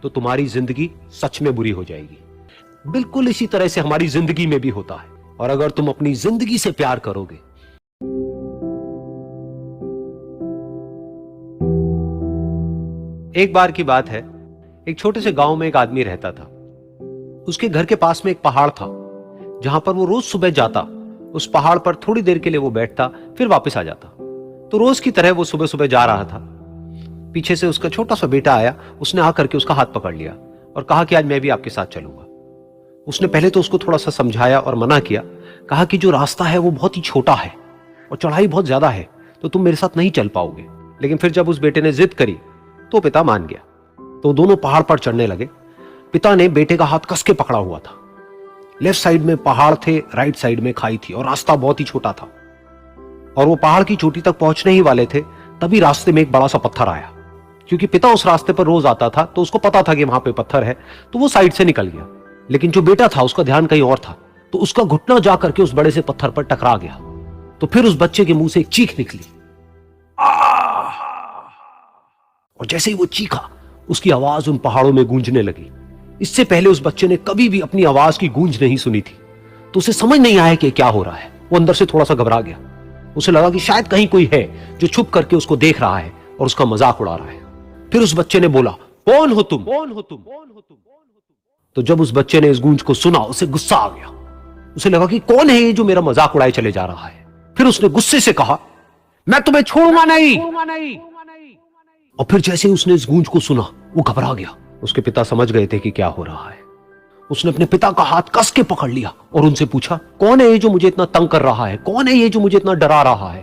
तो तुम्हारी जिंदगी सच में बुरी हो जाएगी। बिल्कुल इसी तरह से हमारी जिंदगी में भी होता है। और अगर तुम अपनी जिंदगी से प्यार करोगे, एक बार की बात है, एक छोटे से गांव में एक आदमी रहता था। उसके घर के पास में एक पहाड़ था जहां पर वो रोज सुबह जाता। उस पहाड़ पर थोड़ी देर के लिए वो बैठता, फिर वापस आ जाता। तो रोज की तरह वो सुबह सुबह जा रहा था। पीछे से उसका छोटा सा बेटा आया। उसने आकर के उसका हाथ पकड़ लिया और कहा कि आज मैं भी आपके साथ चलूंगा। उसने पहले तो उसको थोड़ा सा समझाया और मना किया। कहा कि जो रास्ता है वो बहुत ही छोटा है और चढ़ाई बहुत ज्यादा है, तो तुम मेरे साथ नहीं चल पाओगे। लेकिन फिर जब उस बेटे ने जिद करी तो पिता मान गया। तो दोनों पहाड़ पर चढ़ने लगे। पिता ने बेटे का हाथ कस के पकड़ा हुआ था। लेफ्ट साइड में पहाड़ थे, राइट साइड में खाई थी और रास्ता बहुत ही छोटा था। और वो पहाड़ की चोटी तक पहुंचने ही वाले थे, तभी रास्ते में एक बड़ा सा पत्थर आया। क्योंकि पिता उस रास्ते पर रोज आता था तो उसको पता था कि वहां पे पत्थर है, तो वो साइड से निकल गया। लेकिन जो बेटा था उसका ध्यान कहीं और था, तो उसका घुटना जाकर के उस बड़े से पत्थर पर टकरा गया। तो फिर उस बच्चे के मुंह से एक चीख निकली, और जैसे ही वो चीखा, उसकी आवाज उन पहाड़ों में गूंजने लगी। इससे पहले उस बच्चे ने कभी भी अपनी आवाज की गूंज नहीं सुनी थी, तो उसे समझ नहीं आया कि क्या हो रहा है। वो अंदर से थोड़ा सा घबरा गया। उसे लगा कि शायद कहीं कोई है जो छुप करके उसको देख रहा है और उसका मजाक उड़ा रहा है। फिर उस बच्चे ने बोला, कौन हो तुम? कौन हो तुम? तो जब उस बच्चे ने इस गूंज को सुना, उसे गुस्सा आ गया। उसे लगा कि कौन है ये जो मेरा मजाक उड़ाए चले जा रहा है। फिर उसने गुस्से से कहा, मैं तुम्हें छोड़ूंगा नहीं। और फिर जैसे उसने इस गूंज को सुना, वो घबरा गया। उसके पिता समझ गए थे कि क्या हो रहा है। उसने अपने पिता का हाथ कस के पकड़ लिया और उनसे पूछा, कौन है ये जो मुझे इतना तंग कर रहा है? कौन है ये जो मुझे इतना डरा रहा है?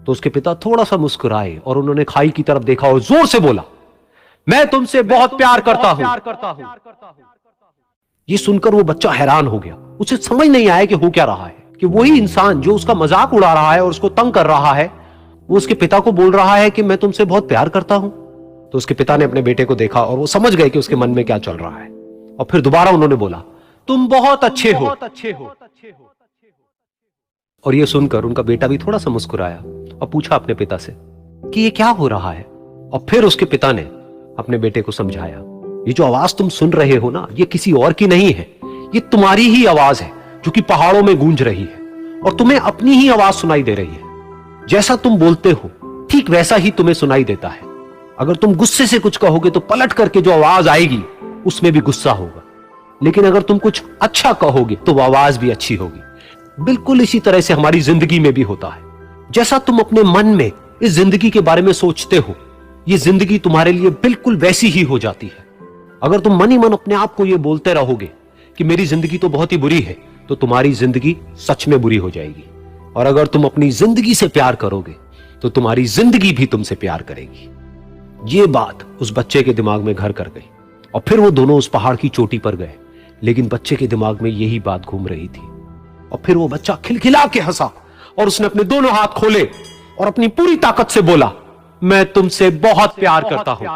तो उसके पिता थोड़ा सा मुस्कुराए और उन्होंने खाई की तरफ देखा और जोर से बोला, मैं तुमसे बहुत प्यार करता हूं। ये सुनकर वो बच्चा हैरान हो गया। उसे समझ नहीं आया कि हो क्या रहा है, कि वही इंसान जो उसका मजाक उड़ा रहा है और उसको तंग कर रहा है, वो उसके पिता को बोल रहा है कि मैं तुमसे बहुत प्यार करता हूं। तो उसके पिता ने अपने बेटे को देखा और वो समझ गए कि उसके मन में क्या चल रहा है। और फिर दोबारा उन्होंने बोला, तुम बहुत अच्छे हो। और ये सुनकर उनका बेटा भी थोड़ा सा मुस्कुराया और पूछा अपने पिता से कि ये क्या हो रहा है। और फिर उसके पिता ने अपने बेटे को समझाया, ये जो आवाज तुम सुन रहे हो ना, ये किसी और की नहीं है, ये तुम्हारी ही आवाज है जो कि पहाड़ों में गूंज रही है और तुम्हें अपनी ही आवाज सुनाई दे रही है। जैसा तुम बोलते हो ठीक वैसा ही तुम्हें सुनाई देता है। अगर तुम गुस्से से कुछ कहोगे तो पलट करके जो आवाज आएगी उसमें भी गुस्सा होगा, लेकिन अगर तुम कुछ अच्छा कहोगे तो वो आवाज भी अच्छी होगी। बिल्कुल इसी तरह से हमारी जिंदगी में भी होता है। जैसा तुम अपने मन में इस जिंदगी के बारे में सोचते हो, ये जिंदगी तुम्हारे लिए बिल्कुल वैसी ही हो जाती है। अगर तुम मन ही मन अपने आप को ये बोलते रहोगे कि मेरी जिंदगी तो बहुत ही बुरी है, तो तुम्हारी जिंदगी सच में बुरी हो जाएगी। और अगर तुम अपनी जिंदगी से प्यार करोगे तो तुम्हारी जिंदगी भी तुमसे प्यार करेगी। ये बात उस बच्चे के दिमाग में घर कर गई और फिर वो दोनों उस पहाड़ की चोटी पर गए। लेकिन बच्चे के दिमाग में यही बात घूम रही थी। और फिर वो बच्चा खिलखिला के हंसा और उसने अपने दोनों हाथ खोले और अपनी पूरी ताकत से बोला, मैं तुमसे बहुत प्यार करता हूं।